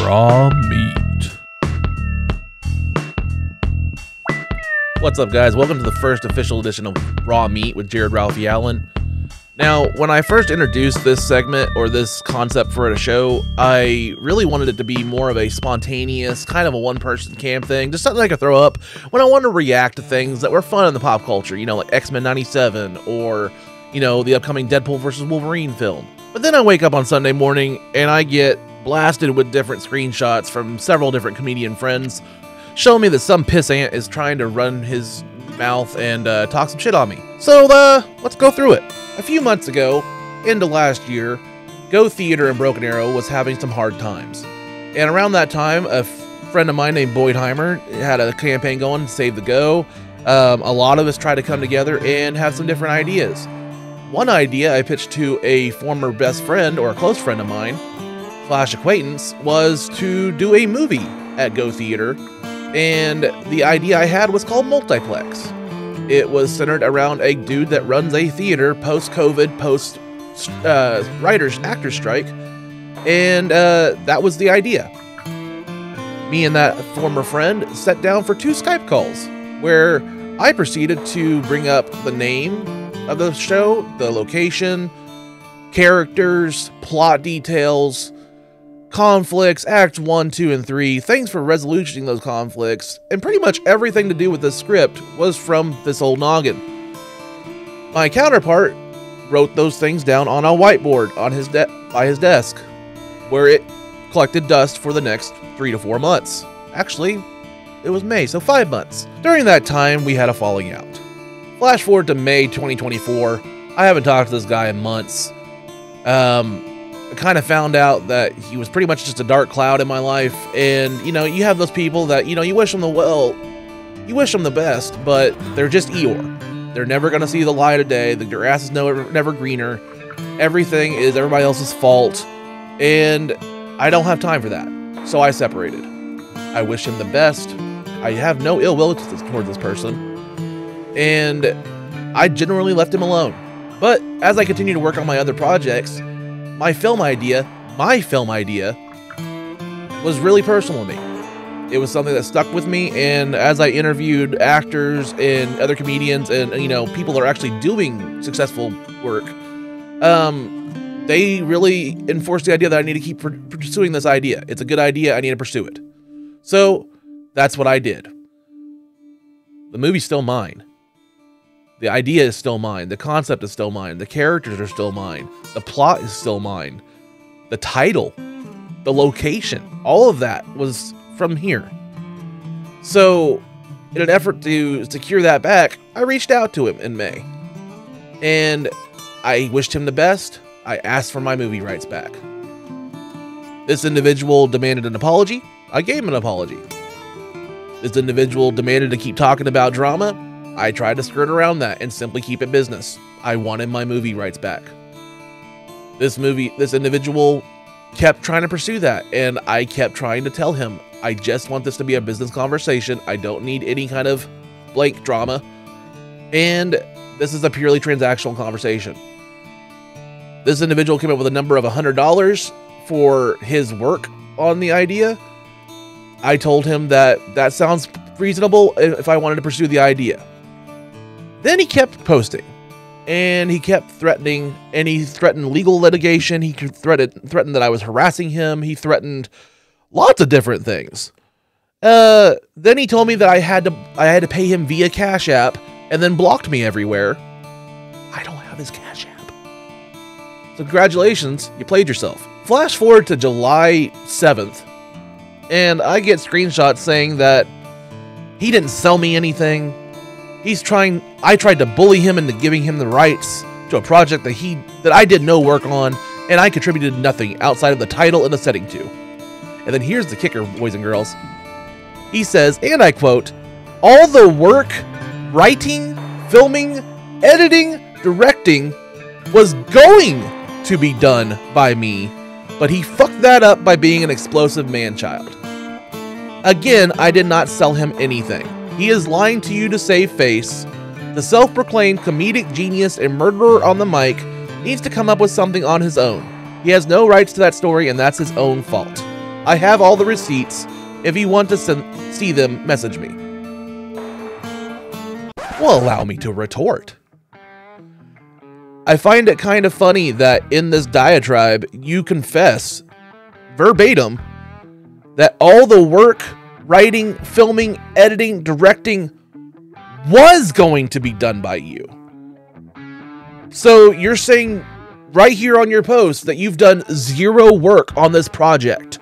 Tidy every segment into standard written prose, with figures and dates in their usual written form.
Raw meat. What's up, guys? Welcome to the first official edition of Raw Meat with Jared Ralphie Allen. Now, when I first introduced this segment or this concept for a show, I really wanted it to be more of a spontaneous, kind of a one-person cam thing, just something I could throw up when I wanted to react to things that were fun in the pop culture, you know, like X-Men 97 or, you know, the upcoming Deadpool vs. Wolverine film. But then I wake up on Sunday morning and I get blasted with different screenshots from several different comedian friends showing me that some pissant is trying to run his mouth and talk some shit on me. So, let's go through it. A few months ago, into last year, Go Theater in Broken Arrow was having some hard times. And around that time, a friend of mine named Boydheimer had a campaign going to save the Go. A lot of us tried to come together and have some different ideas. One idea I pitched to a former best friend or a close friend of mine, / acquaintance, was to do a movie at Go Theater. And the idea I had was called Multiplex. It was centered around a dude that runs a theater post-COVID, post-writers-actors strike, and that was the idea. Me and that former friend sat down for 2 Skype calls, where I proceeded to bring up the name of the show, the location, characters, plot details, conflicts, acts 1, 2, and 3, things for resolutioning those conflicts, and pretty much everything to do with the script was from this old noggin. My counterpart wrote those things down on a whiteboard on his by his desk, where it collected dust for the next 3 to 4 months. Actually, it was May, so 5 months. During that time, we had a falling out. Flash forward to May 2024. I haven't talked to this guy in months. I kind of found out that he was pretty much just a dark cloud in my life, and you know, you have those people that, you know, you wish them the best, but they're just Eeyore. They're never gonna see the light of day. The grass is never greener. Everything is everybody else's fault, and I don't have time for that. So I separated. I wish him the best. I have no ill will towards this person, and I generally left him alone. But as I continue to work on my other projects, my film idea was really personal to me. It was something that stuck with me, and as I interviewed actors and other comedians and, you know, people that are actually doing successful work, they really enforced the idea that I need to keep pursuing this idea. It's a good idea, I need to pursue it. So that's what I did. The movie's still mine. The idea is still mine. The concept is still mine. The characters are still mine. The plot is still mine. The title, the location, all of that was from here. So, in an effort to secure that back, I reached out to him in May. And I wished him the best. I asked for my movie rights back. This individual demanded an apology. I gave him an apology. This individual demanded to keep talking about drama. I tried to skirt around that and simply keep it business. I wanted my movie rights back. This individual kept trying to pursue that, and I kept trying to tell him, I just want this to be a business conversation. I don't need any kind of blank drama, and this is a purely transactional conversation. This individual came up with a number of $100 for his work on the idea. I told him that sounds reasonable if I wanted to pursue the idea. Then he kept posting, and he kept threatening, and he threatened legal litigation. He threatened that I was harassing him. He threatened lots of different things. Then he told me that I had to pay him via Cash App, and then blocked me everywhere. I don't have his Cash App. So congratulations, you played yourself. Flash forward to July 7th, and I get screenshots saying that he didn't sell me anything. I tried to bully him into giving him the rights to a project that I did no work on, and I contributed nothing outside of the title and the setting to. And then here's the kicker, boys and girls. He says, and I quote, all the work, writing, filming, editing, directing was going to be done by me, but he fucked that up by being an explosive man-child. Again, I did not sell him anything. He is lying to you to save face. The self-proclaimed comedic genius and murderer on the mic needs to come up with something on his own. He has no rights to that story, and that's his own fault. I have all the receipts. If you want to see them, message me. Well, allow me to retort. I find it kind of funny that in this diatribe, you confess verbatim that all the work, writing, filming, editing, directing was going to be done by you. So you're saying right here on your post that you've done zero work on this project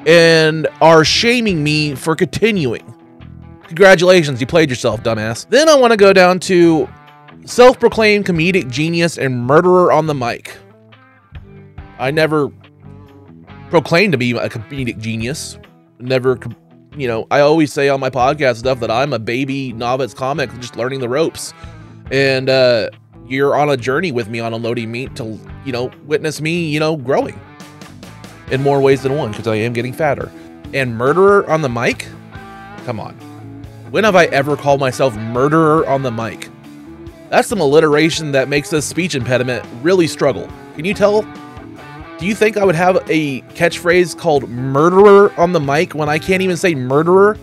and are shaming me for continuing. Congratulations, you played yourself, dumbass. Then I want to go down to self-proclaimed comedic genius and murderer on the mic. I never proclaimed to be a comedic genius. Never, you know, I always say on my podcast stuff that I'm a baby novice comic just learning the ropes. And you're on a journey with me on Unloading Meat to, you know, witness me, you know, growing in more ways than one, because I am getting fatter. And murderer on the mic? Come on. When have I ever called myself murderer on the mic? That's some alliteration that makes this speech impediment really struggle. Can you tell? Do you think I would have a catchphrase called murderer on the mic when I can't even say murderer?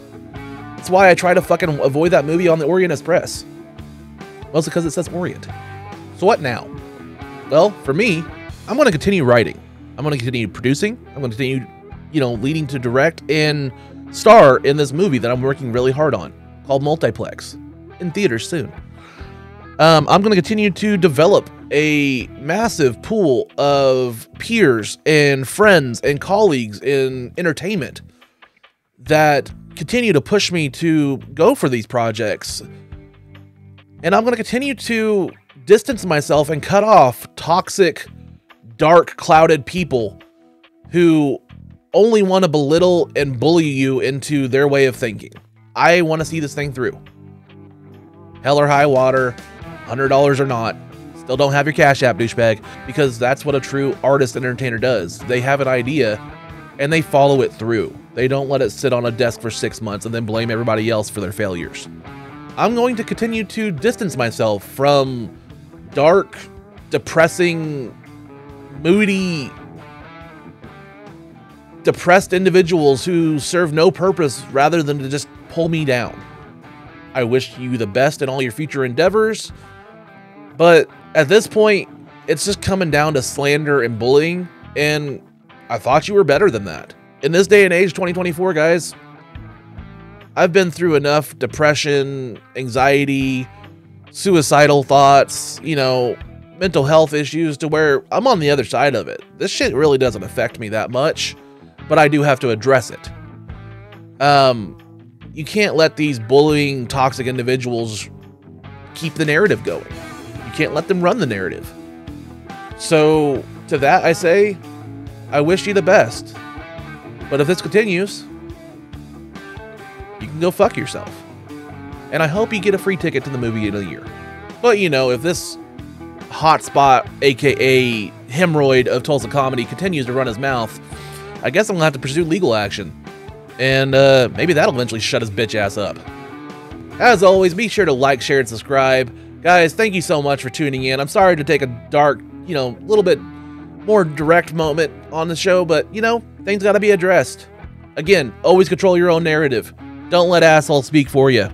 That's why I try to fucking avoid that movie on the Orient Express. Mostly because it says Orient. So what now? Well, for me, I'm going to continue writing. I'm going to continue producing. I'm going to continue, you know, leading to direct and star in this movie that I'm working really hard on called Multiplex in theaters soon. I'm going to continue to develop a massive pool of peers and friends and colleagues in entertainment that continue to push me to go for these projects. And I'm going to continue to distance myself and cut off toxic, dark, clouded people who only want to belittle and bully you into their way of thinking. I want to see this thing through. Hell or high water, $100 or not, still don't have your Cash App, douchebag, because that's what a true artist and entertainer does. They have an idea and they follow it through. They don't let it sit on a desk for 6 months and then blame everybody else for their failures. I'm going to continue to distance myself from dark, depressing, moody, depressed individuals who serve no purpose rather than to just pull me down. I wish you the best in all your future endeavors, but at this point, it's just coming down to slander and bullying, and I thought you were better than that. In this day and age, 2024, guys, I've been through enough depression, anxiety, suicidal thoughts, you know, mental health issues to where I'm on the other side of it. This shit really doesn't affect me that much, but I do have to address it. You can't let these bullying, toxic individuals keep the narrative going. You can't let them run the narrative. So to that, I say, I wish you the best. But if this continues, you can go fuck yourself. And I hope you get a free ticket to the movie in a year. But, you know, if this hotspot, aka hemorrhoid of Tulsa comedy, continues to run his mouth, I guess I'm gonna have to pursue legal action. And maybe that'll eventually shut his bitch ass up. As always, be sure to like, share, and subscribe. Guys, thank you so much for tuning in. I'm sorry to take a dark, you know, little bit more direct moment on the show, but, you know, things gotta be addressed. Again, always control your own narrative. Don't let assholes speak for you.